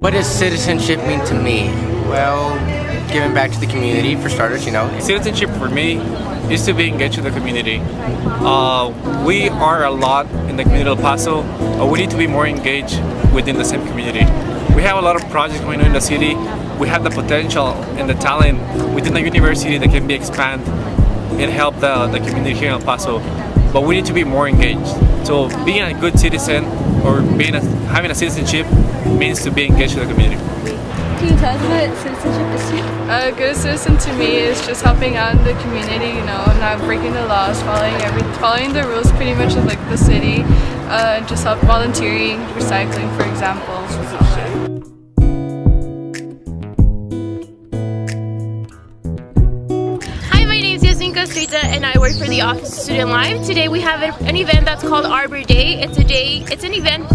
What does citizenship mean to me? Well, giving back to the community for starters, you know. Citizenship for me is to be engaged with the community. We are a lot in the community of El Paso. We need to be more engaged within the same community. We have a lot of projects going on in the city. We have the potential and the talent within the university that can be expanded and help the community here in El Paso. But we need to be more engaged. So being a good citizen or having a citizenship means to be engaged with the community. Can you tell us what citizenship is to you? A good citizen to me is just helping out in the community, you know, not breaking the laws, following the rules pretty much of like the city, just volunteering, recycling, for example. And I work for the Office of Student Life. Today we have an event that's called Arbor Day. It's an event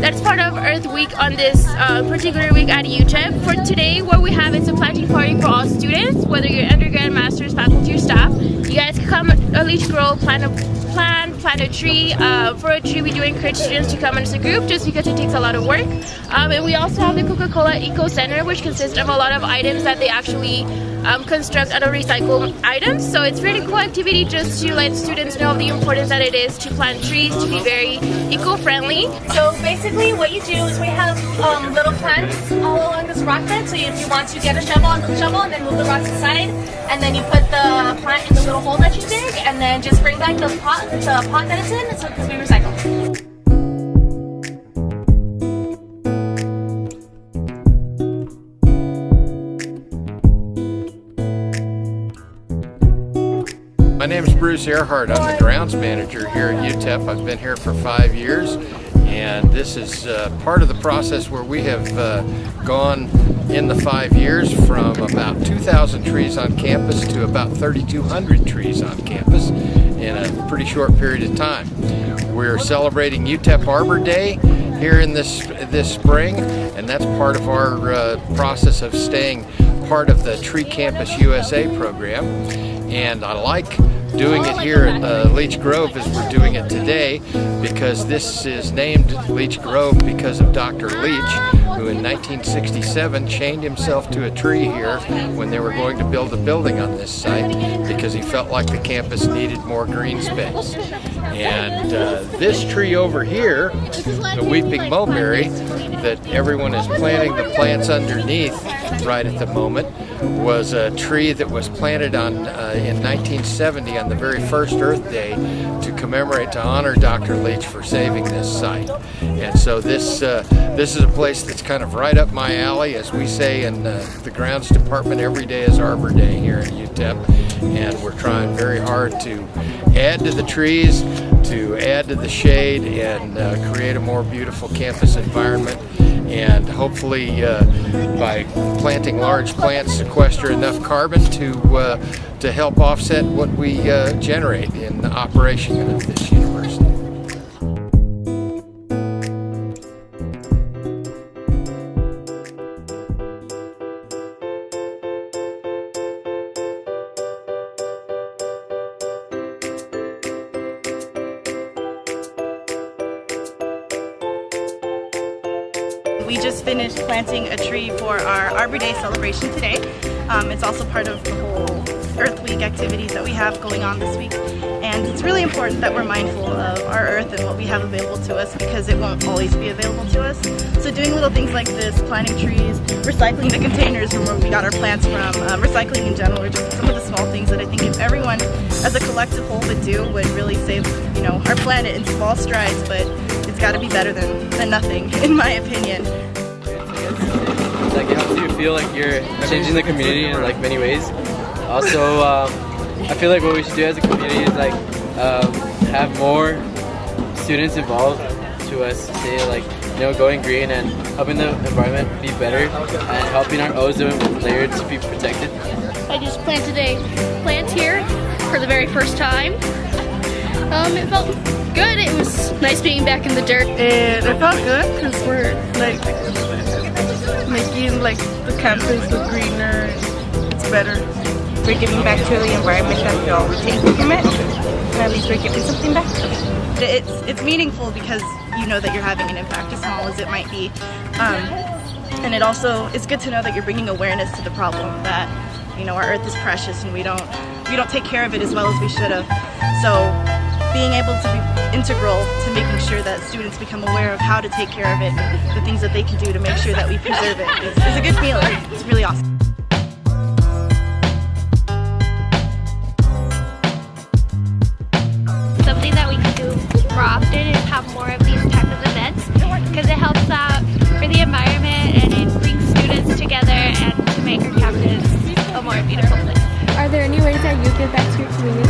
that's part of Earth Week on this particular week at UTEP. For today, what we have is a planting party for all students, whether you're undergrad, master's, faculty, or staff. You guys can come at Leach Grove, plant a tree. For a tree, we do encourage students to come as a group just because it takes a lot of work. And we also have the Coca-Cola Eco Center, which consists of a lot of items that they actually construct out of recycled items. So it's a really cool activity just to let students know the importance that it is to plant trees, to be very eco-friendly. So basically what you do is we have little plants all along this rock bed. So if you want to get a shovel and then move the rocks aside, and then you put the plant in the little hole that you dig, and then just bring back the pot that it's in, so because we recycle. My name is Bruce Earhart. I'm the grounds manager here at UTEP. I've been here for 5 years, and this is part of the process where we have gone in the 5 years from about 2,000 trees on campus to about 3,200 trees on campus in a pretty short period of time. We're celebrating UTEP Arbor Day here in this spring, and that's part of our process of staying part of the Tree Campus USA program. And I like doing it here at Leach Grove as we're doing it today, because this is named Leach Grove because of Dr. Leach, who in 1967 chained himself to a tree here when they were going to build a building on this site because he felt like the campus needed more green space. And this tree over here, the weeping mulberry, that everyone is planting the plants underneath right at the moment, was a tree that was planted in 1970 on the very first Earth Day to honor Dr. Leach for saving this site. And so this is a place that's kind of right up my alley. As we say in the grounds department, every day is Arbor Day here at UTEP, and we're trying very hard to add to the trees, to add to the shade, and create a more beautiful campus environment. And hopefully by planting large plants, sequester enough carbon to help offset what we generate in the operation of this university. We just finished planting a tree for our Arbor Day celebration today. It's also part of the whole Earth Week activities that we have going on this week. And it's really important that we're mindful of our earth and what we have available to us, because it won't always be available to us. So doing little things like this, planting trees, recycling the containers from where we got our plants from, recycling in general, are just some of the small things that I think if everyone as a collective whole would do would really save, you know, our planet in small strides, but it's got to be better than nothing, in my opinion. Like, it helps you feel like you're changing the community in like many ways. Also, I feel like what we should do as a community is like have more students involved to us, say like, you know, going green and helping the environment be better and helping our ozone layer to be protected. I just planted a plant here for the very first time. It felt good. It was nice being back in the dirt. It felt good because we're like making like the campus look greener. It's better. We're giving back to the environment that we all take from it, and at least we're giving something back. It's meaningful because you know that you're having an impact, as small as it might be. And it also is good to know that you're bringing awareness to the problem, that our earth is precious and we don't take care of it as well as we should have. So being able to be integral to making sure that students become aware of how to take care of it and the things that they can do to make sure that we preserve it is a good feeling. It's really awesome. Something that we could do more often is have more of these types of events, because it helps out for the environment and it brings students together and to make our campus a more beautiful place. Are there any ways that you give back to your community?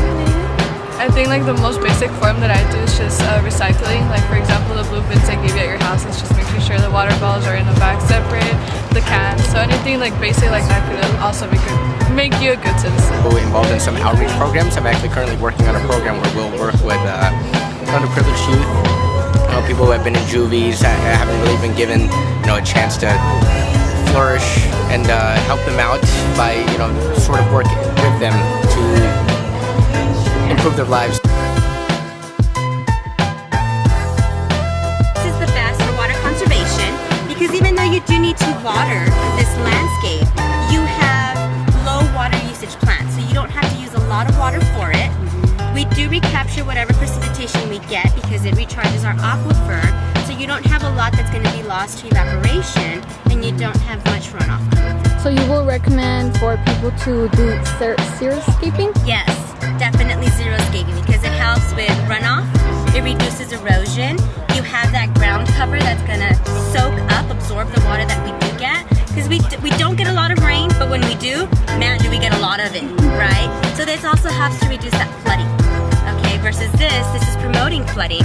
I think like the most basic form that I do is just recycling. Like for example, the blue bins I gave you at your house is just making sure the water bottles are in the bag separate, the cans. So anything like basic like that could also make you a good citizen. We're involved in some outreach programs. I'm actually currently working on a program where we'll work with underprivileged youth, people who have been in juvies, haven't really been given a chance to flourish, and help them out by sort of work with them to improve their lives. This is the best for water conservation, because even though you do need to water this landscape, you have low water usage plants, so you don't have to use a lot of water for it. We do recapture whatever precipitation we get because it recharges our aquifer, so you don't have a lot that's going to be lost to evaporation, and you don't have much runoff. So you will recommend for people to do xeriscaping? Yes, definitely xeriscaping, because it helps with runoff, it reduces erosion, you have that ground cover that's going to soak up, absorb the water that we do get, because we don't get a lot of rain, but when we do, man, do we get a lot of it, right? So this also helps to reduce that flooding, okay, versus this is promoting flooding.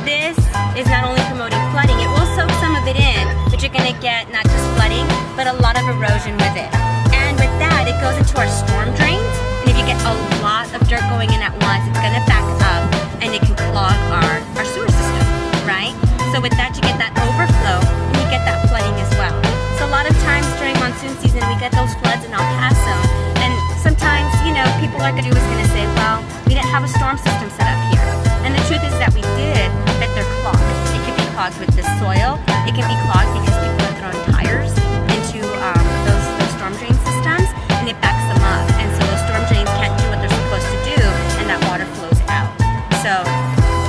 This is not only promoting flooding, it will soak some of it in, but you're going to get not just flooding, but a lot of erosion with it. And with that, it goes into our storm drains, and if you get a lot of dirt going in at once, it's going to back up, and it can clog our sewer system, right? So with that, you get that overflow, and you get that flooding as well. So a lot of times during monsoon season, we get those floods in El Paso, and sometimes, people are going to say, well, we didn't have a storm system set up here. And the truth is that we did, that they're clogged. It could be clogged with the soil. It can be clogged because people are throwing tires into those storm drain systems, and it backs them up. And so those storm drains can't do what they're supposed to do, and that water flows out. So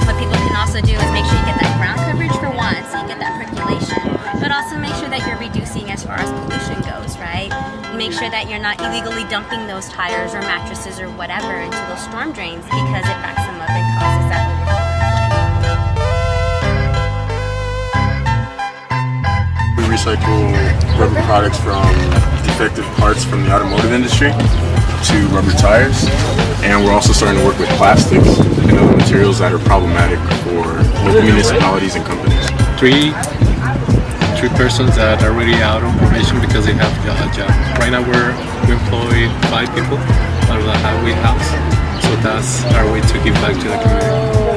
what people can also do is make sure you get that ground coverage for one, so you get that percolation, but also make sure that you're reducing as far as pollution goes, right? Make sure that you're not illegally dumping those tires or mattresses or whatever into those storm drains, because it backs them up and causes that overflow. We recycle rubber products from defective parts from the automotive industry to rubber tires, and we're also starting to work with plastics and other materials that are problematic for local municipalities and companies. Three persons that are really out on probation because they have a job. Right now we employ 5 people out of the highway house, so that's our way to give back to the community.